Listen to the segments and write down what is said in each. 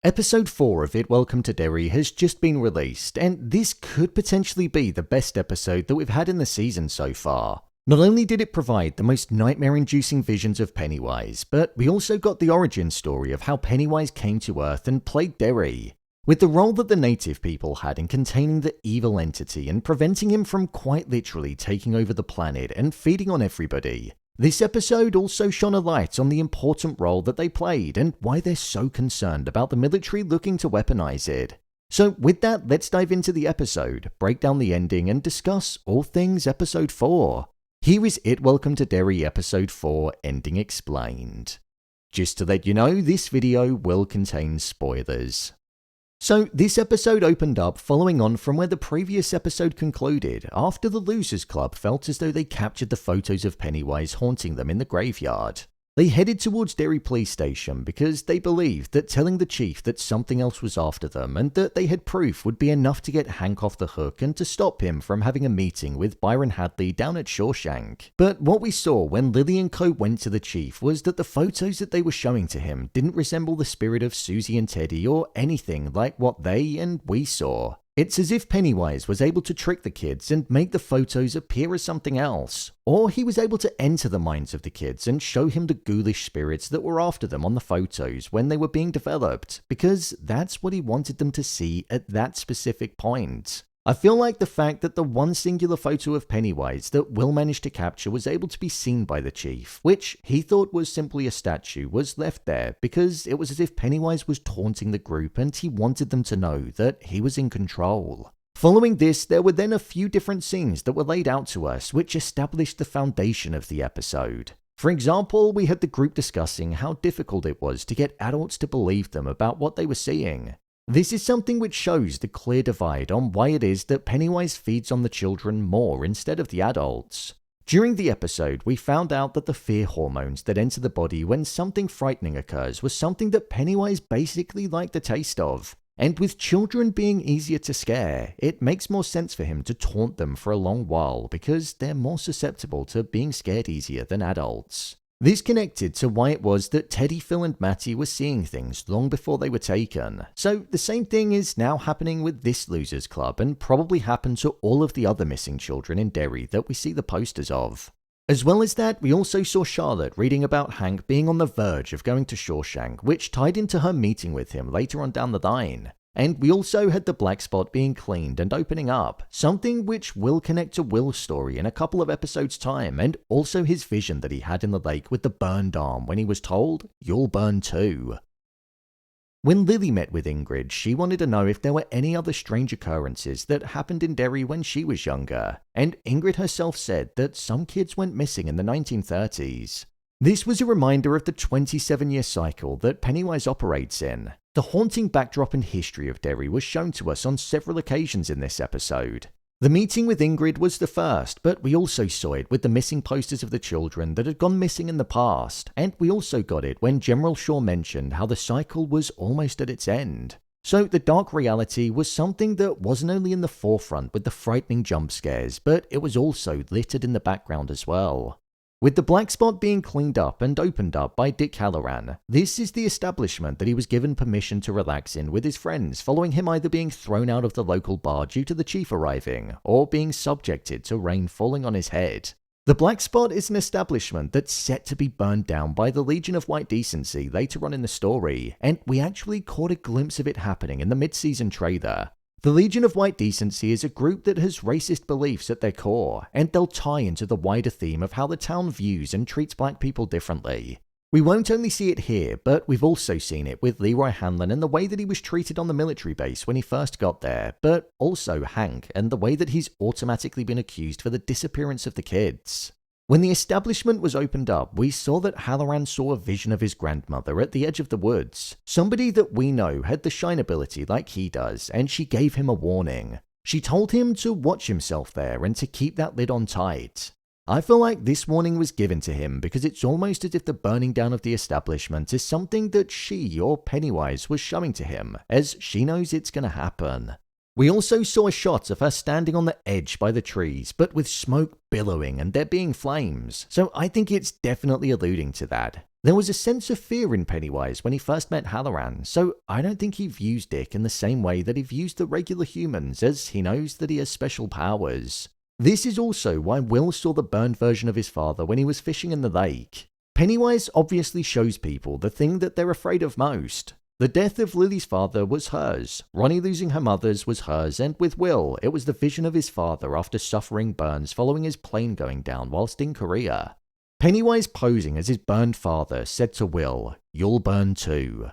Episode 4 of It Welcome to Derry has just been released, and this could potentially be the best episode that we've had in the season so far. Not only did it provide the most nightmare-inducing visions of Pennywise, but we also got the origin story of how Pennywise came to Earth and plagued Derry. With the role that the native people had in containing the evil entity and preventing him from quite literally taking over the planet and feeding on everybody. This episode also shone a light on the important role that they played and why they're so concerned about the military looking to weaponize it. So with that, let's dive into the episode, break down the ending, and discuss all things episode 4. Here is It Welcome to Derry episode 4 Ending Explained. Just to let you know, this video will contain spoilers. So this episode opened up following on from where the previous episode concluded, after the Losers Club felt as though they captured the photos of Pennywise haunting them in the graveyard. They headed towards Derry Police Station because they believed that telling the chief that something else was after them and that they had proof would be enough to get Hank off the hook and to stop him from having a meeting with Byron Hadley down at Shawshank. But what we saw when Lily and co went to the chief was that the photos that they were showing to him didn't resemble the spirit of Susie and Teddy or anything like what they and we saw. It's as if Pennywise was able to trick the kids and make the photos appear as something else, or he was able to enter the minds of the kids and show him the ghoulish spirits that were after them on the photos when they were being developed, because that's what he wanted them to see at that specific point. I feel like the fact that the one singular photo of Pennywise that Will managed to capture was able to be seen by the chief, which he thought was simply a statue, was left there because it was as if Pennywise was taunting the group and he wanted them to know that he was in control. Following this, there were then a few different scenes that were laid out to us which established the foundation of the episode. For example, we had the group discussing how difficult it was to get adults to believe them about what they were seeing. This is something which shows the clear divide on why it is that Pennywise feeds on the children more instead of the adults. During the episode, we found out that the fear hormones that enter the body when something frightening occurs was something that Pennywise basically liked the taste of. And with children being easier to scare, it makes more sense for him to taunt them for a long while because they're more susceptible to being scared easier than adults. This connected to why it was that Teddy, Phil and Matty were seeing things long before they were taken. So the same thing is now happening with this Losers Club and probably happened to all of the other missing children in Derry that we see the posters of. As well as that, we also saw Charlotte reading about Hank being on the verge of going to Shawshank, which tied into her meeting with him later on down the line. And we also had the black spot being cleaned and opening up, something which will connect to Will's story in a couple of episodes' time, and also his vision that he had in the lake with the burned arm when he was told, "You'll burn too." When Lily met with Ingrid, she wanted to know if there were any other strange occurrences that happened in Derry when she was younger, and Ingrid herself said that some kids went missing in the 1930s. This was a reminder of the 27-year cycle that Pennywise operates in. The haunting backdrop and history of Derry was shown to us on several occasions in this episode. The meeting with Ingrid was the first, but we also saw it with the missing posters of the children that had gone missing in the past, and we also got it when General Shaw mentioned how the cycle was almost at its end. So the dark reality was something that wasn't only in the forefront with the frightening jump scares, but it was also littered in the background as well. With the black spot being cleaned up and opened up by Dick Halloran, this is the establishment that he was given permission to relax in with his friends following him either being thrown out of the local bar due to the chief arriving, or being subjected to rain falling on his head. The black spot is an establishment that's set to be burned down by the Legion of White Decency later on in the story, and we actually caught a glimpse of it happening in the mid-season trailer. The Legion of White Decency is a group that has racist beliefs at their core, and they'll tie into the wider theme of how the town views and treats black people differently. We won't only see it here, but we've also seen it with Leroy Hanlon and the way that he was treated on the military base when he first got there, but also Hank and the way that he's automatically been accused for the disappearance of the kids. When the establishment was opened up, we saw that Halloran saw a vision of his grandmother at the edge of the woods. Somebody that we know had the shine ability like he does, and she gave him a warning. She told him to watch himself there and to keep that lid on tight. I feel like this warning was given to him because it's almost as if the burning down of the establishment is something that she or Pennywise was showing to him, as she knows it's gonna happen. We also saw a shot of her standing on the edge by the trees, but with smoke billowing and there being flames, so I think it's definitely alluding to that. There was a sense of fear in Pennywise when he first met Halloran, so I don't think he views Dick in the same way that he views the regular humans, as he knows that he has special powers. This is also why Will saw the burned version of his father when he was fishing in the lake. Pennywise obviously shows people the thing that they're afraid of most. The death of Lily's father was hers, Ronnie losing her mother's was hers, and with Will, it was the vision of his father after suffering burns following his plane going down whilst in Korea. Pennywise posing as his burned father said to Will, "You'll burn too."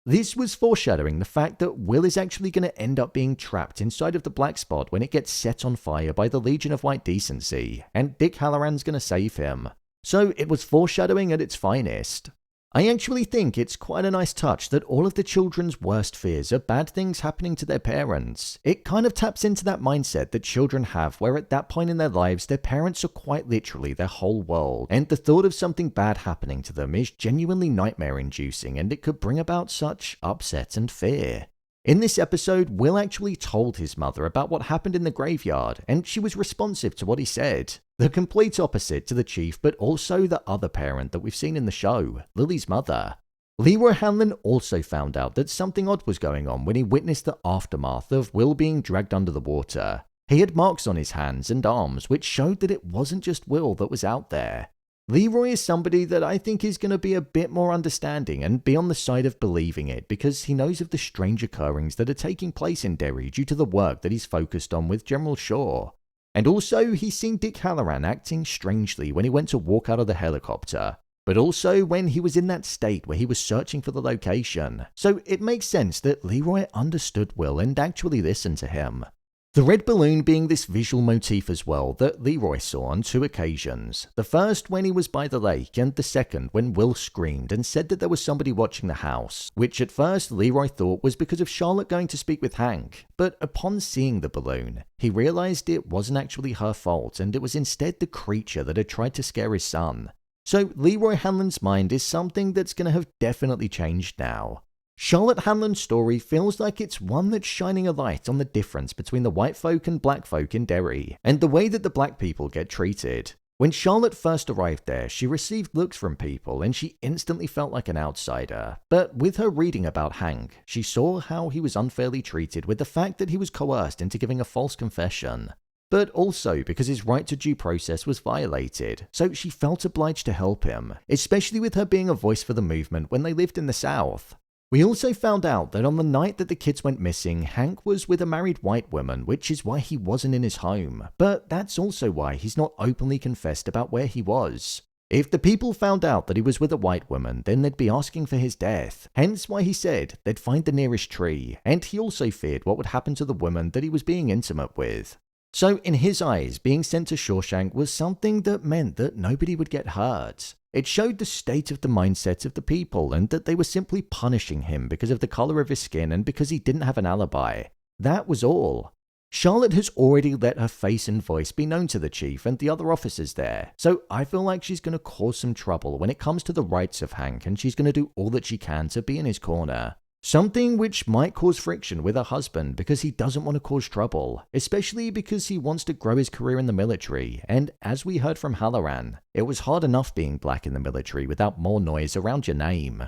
This was foreshadowing the fact that Will is actually going to end up being trapped inside of the black spot when it gets set on fire by the Legion of White Decency, and Dick Halloran's going to save him. So it was foreshadowing at its finest. I actually think it's quite a nice touch that all of the children's worst fears are bad things happening to their parents. It kind of taps into that mindset that children have where at that point in their lives their parents are quite literally their whole world, and the thought of something bad happening to them is genuinely nightmare inducing, and it could bring about such upset and fear. In this episode, Will actually told his mother about what happened in the graveyard, and she was responsive to what he said. The complete opposite to the chief, but also the other parent that we've seen in the show, Lily's mother. Leroy Hanlon also found out that something odd was going on when he witnessed the aftermath of Will being dragged under the water. He had marks on his hands and arms, which showed that it wasn't just Will that was out there. Leroy is somebody that I think is going to be a bit more understanding and be on the side of believing it, because he knows of the strange occurrings that are taking place in Derry due to the work that he's focused on with General Shaw. And also, he's seen Dick Halloran acting strangely when he went to walk out of the helicopter, but also when he was in that state where he was searching for the location. So it makes sense that Leroy understood Will and actually listened to him. The red balloon being this visual motif as well that Leroy saw on two occasions. The first when he was by the lake, and the second when Will screamed and said that there was somebody watching the house, which at first Leroy thought was because of Charlotte going to speak with Hank. But upon seeing the balloon, he realized it wasn't actually her fault, and it was instead the creature that had tried to scare his son. So Leroy Hanlon's mind is something that's going to have definitely changed now. Charlotte Hanlon's story feels like it's one that's shining a light on the difference between the white folk and black folk in Derry, and the way that the black people get treated. When Charlotte first arrived there, she received looks from people and she instantly felt like an outsider. But with her reading about Hank, she saw how he was unfairly treated with the fact that he was coerced into giving a false confession. But also because his right to due process was violated, so she felt obliged to help him, especially with her being a voice for the movement when they lived in the South. We also found out that on the night that the kids went missing, Hank was with a married white woman, which is why he wasn't in his home, but that's also why he's not openly confessed about where he was. If the people found out that he was with a white woman, then they'd be asking for his death, hence why he said they'd find the nearest tree, and he also feared what would happen to the woman that he was being intimate with. So in his eyes, being sent to Shawshank was something that meant that nobody would get hurt. It showed the state of the mindset of the people and that they were simply punishing him because of the color of his skin and because he didn't have an alibi. That was all. Charlotte has already let her face and voice be known to the chief and the other officers there, so I feel like she's going to cause some trouble when it comes to the rights of Hank, and she's going to do all that she can to be in his corner. Something which might cause friction with her husband because he doesn't want to cause trouble, especially because he wants to grow his career in the military, and as we heard from Halloran, it was hard enough being black in the military without more noise around your name.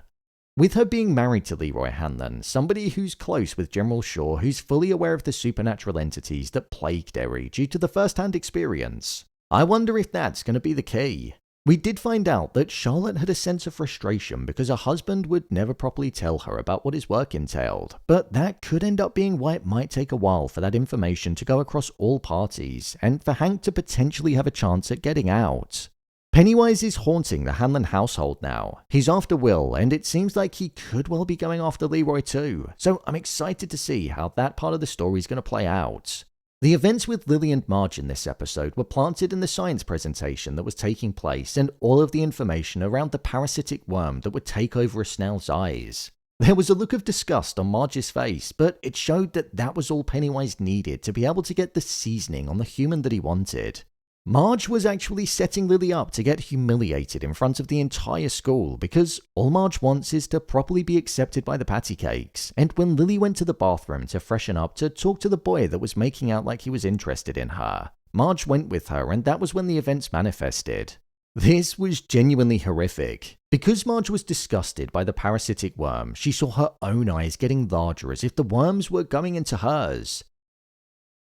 With her being married to Leroy Hanlon, somebody who's close with General Shaw, who's fully aware of the supernatural entities that plague Derry due to the first-hand experience, I wonder if that's going to be the key. We did find out that Charlotte had a sense of frustration because her husband would never properly tell her about what his work entailed, but that could end up being why it might take a while for that information to go across all parties, and for Hank to potentially have a chance at getting out. Pennywise is haunting the Hanlon household now. He's after Will, and it seems like he could well be going after Leroy too, so I'm excited to see how that part of the story is going to play out. The events with Lily and Marge in this episode were planted in the science presentation that was taking place, and all of the information around the parasitic worm that would take over a snail's eyes. There was a look of disgust on Marge's face, but it showed that that was all Pennywise needed to be able to get the seasoning on the human that he wanted. Marge was actually setting Lily up to get humiliated in front of the entire school because all Marge wants is to properly be accepted by the patty cakes, and when Lily went to the bathroom to freshen up to talk to the boy that was making out like he was interested in her, Marge went with her, and that was when the events manifested. This was genuinely horrific. Because Marge was disgusted by the parasitic worm, she saw her own eyes getting larger as if the worms were going into hers.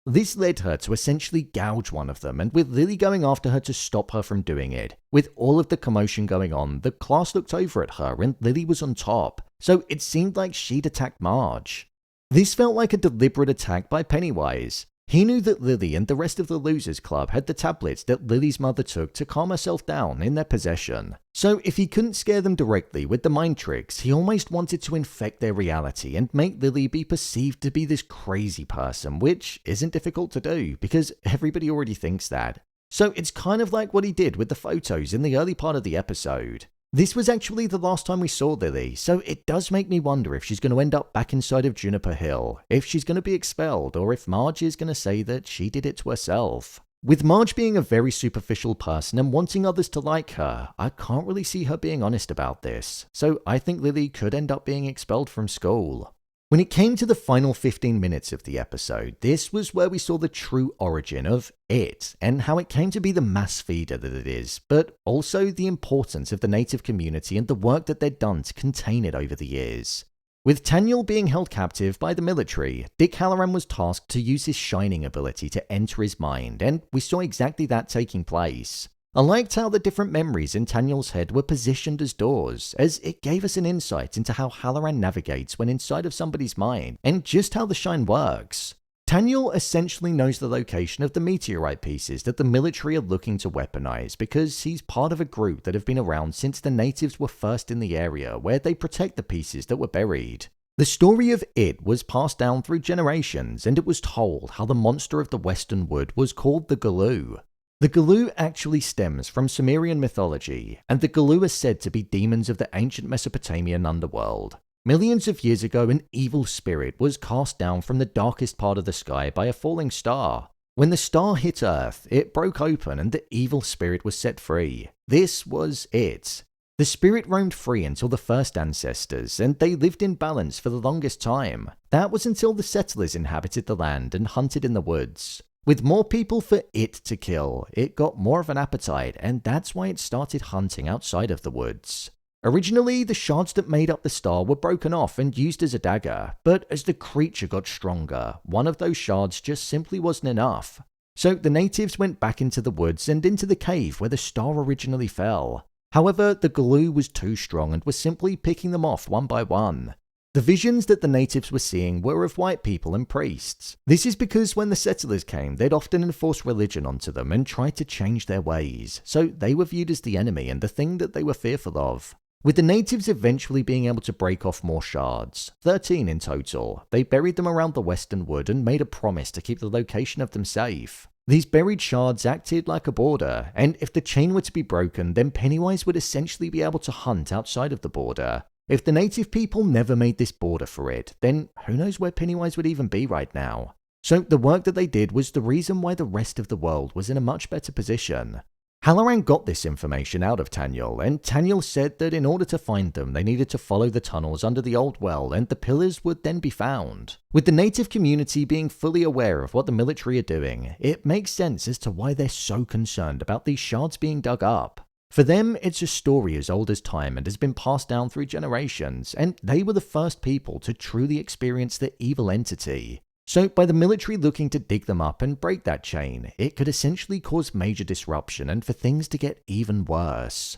This led her to essentially gouge one of them, and with Lily going after her to stop her from doing it. With all of the commotion going on, the class looked over at her and Lily was on top, so it seemed like she'd attacked Marge. This felt like a deliberate attack by Pennywise. He knew that Lily and the rest of the Losers Club had the tablets that Lily's mother took to calm herself down in their possession. So if he couldn't scare them directly with the mind tricks, he almost wanted to infect their reality and make Lily be perceived to be this crazy person, which isn't difficult to do because everybody already thinks that. So it's kind of like what he did with the photos in the early part of the episode. This was actually the last time we saw Lily, so it does make me wonder if she's going to end up back inside of Juniper Hill, if she's going to be expelled, or if Marge is going to say that she did it to herself. With Marge being a very superficial person and wanting others to like her, I can't really see her being honest about this, so I think Lily could end up being expelled from school. When it came to the final 15 minutes of the episode, this was where we saw the true origin of It, and how it came to be the mass feeder that it is, but also the importance of the native community and the work that they'd done to contain it over the years. With Taniel being held captive by the military, Dick Halloran was tasked to use his shining ability to enter his mind, and we saw exactly that taking place. I liked how the different memories in Taniel's head were positioned as doors, as it gave us an insight into how Halloran navigates when inside of somebody's mind, and just how the shine works. Taniel essentially knows the location of the meteorite pieces that the military are looking to weaponize because he's part of a group that have been around since the natives were first in the area where they protect the pieces that were buried. The story of It was passed down through generations, and it was told how the monster of the Western Wood was called the Galoo. The Galoo actually stems from Sumerian mythology, and the Galoo are said to be demons of the ancient Mesopotamian underworld. Millions of years ago, an evil spirit was cast down from the darkest part of the sky by a falling star. When the star hit Earth, it broke open and the evil spirit was set free. This was It. The spirit roamed free until the first ancestors, and they lived in balance for the longest time. That was until the settlers inhabited the land and hunted in the woods. With more people for It to kill, it got more of an appetite, and that's why it started hunting outside of the woods. Originally, the shards that made up the star were broken off and used as a dagger, but as the creature got stronger, one of those shards just simply wasn't enough. So the natives went back into the woods and into the cave where the star originally fell. However, the Galoo was too strong and was simply picking them off one by one. The visions that the natives were seeing were of white people and priests. This is because when the settlers came, they'd often enforce religion onto them and try to change their ways, so they were viewed as the enemy and the thing that they were fearful of. With the natives eventually being able to break off more shards, 13 in total, they buried them around the Western Wood and made a promise to keep the location of them safe. These buried shards acted like a border, and if the chain were to be broken, then Pennywise would essentially be able to hunt outside of the border. If the native people never made this border for it, then who knows where Pennywise would even be right now. So the work that they did was the reason why the rest of the world was in a much better position. Halloran got this information out of Taniel, and Taniel said that in order to find them, they needed to follow the tunnels under the old well, and the pillars would then be found. With the native community being fully aware of what the military are doing, it makes sense as to why they're so concerned about these shards being dug up. For them, it's a story as old as time and has been passed down through generations, and they were the first people to truly experience the evil entity. So by the military looking to dig them up and break that chain, it could essentially cause major disruption and for things to get even worse.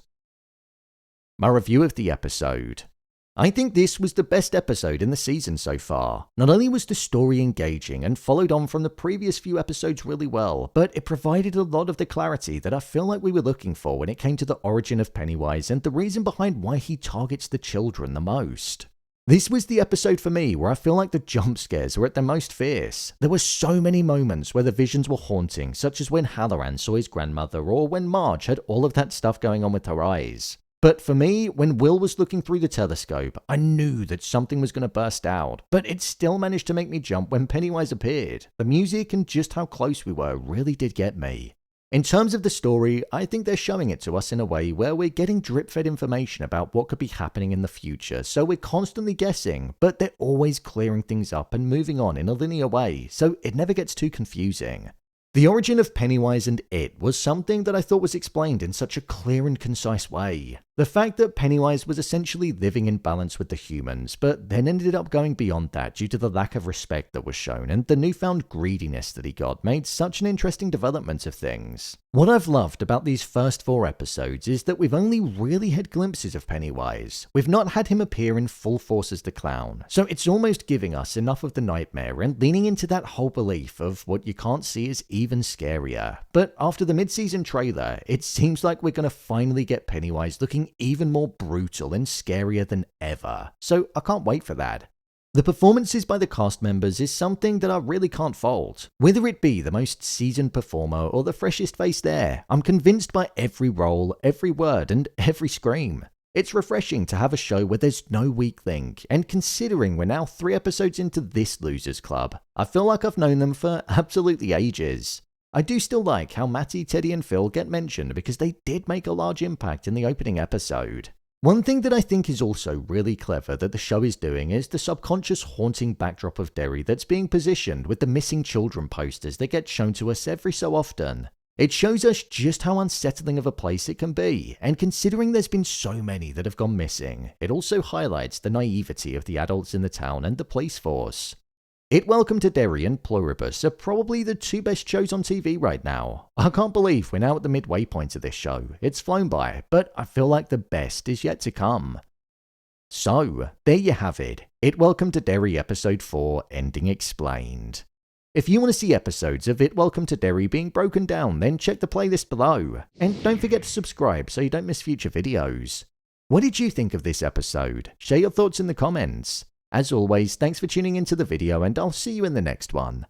My review of the episode. I think this was the best episode in the season so far. Not only was the story engaging and followed on from the previous few episodes really well, but it provided a lot of the clarity that I feel like we were looking for when it came to the origin of Pennywise and the reason behind why he targets the children the most. This was the episode for me where I feel like the jump scares were at their most fierce. There were so many moments where the visions were haunting, such as when Halloran saw his grandmother or when Marge had all of that stuff going on with her eyes. But for me, when Will was looking through the telescope, I knew that something was going to burst out, but it still managed to make me jump when Pennywise appeared. The music and just how close we were really did get me. In terms of the story, I think they're showing it to us in a way where we're getting drip-fed information about what could be happening in the future, so we're constantly guessing, but they're always clearing things up and moving on in a linear way, so it never gets too confusing. The origin of Pennywise and It was something that I thought was explained in such a clear and concise way. The fact that Pennywise was essentially living in balance with the humans, but then ended up going beyond that due to the lack of respect that was shown and the newfound greediness that he got made such an interesting development of things. What I've loved about these first 4 episodes is that we've only really had glimpses of Pennywise. We've not had him appear in full force as the clown, so it's almost giving us enough of the nightmare and leaning into that whole belief of what you can't see is even scarier. But after the mid-season trailer, it seems like we're going to finally get Pennywise looking even more brutal and scarier than ever, so I can't wait for that. The performances by the cast members is something that I really can't fault. Whether it be the most seasoned performer or the freshest face there, I'm convinced by every role, every word, and every scream. It's refreshing to have a show where there's no weak link, and considering we're now 3 episodes into this Losers Club, I feel like I've known them for absolutely ages. I do still like how Matty, Teddy and Phil get mentioned because they did make a large impact in the opening episode. One thing that I think is also really clever that the show is doing is the subconscious haunting backdrop of Derry that's being positioned with the missing children posters that get shown to us every so often. It shows us just how unsettling of a place it can be, and considering there's been so many that have gone missing, it also highlights the naivety of the adults in the town and the police force. It Welcome to Derry and Pluribus are probably the 2 best shows on TV right now. I can't believe we're now at the midway point of this show. It's flown by, but I feel like the best is yet to come. So, there you have it. It Welcome to Derry Episode 4 Ending Explained. If you want to see episodes of It Welcome to Derry being broken down, then check the playlist below. And don't forget to subscribe so you don't miss future videos. What did you think of this episode? Share your thoughts in the comments. As always, thanks for tuning into the video and I'll see you in the next one.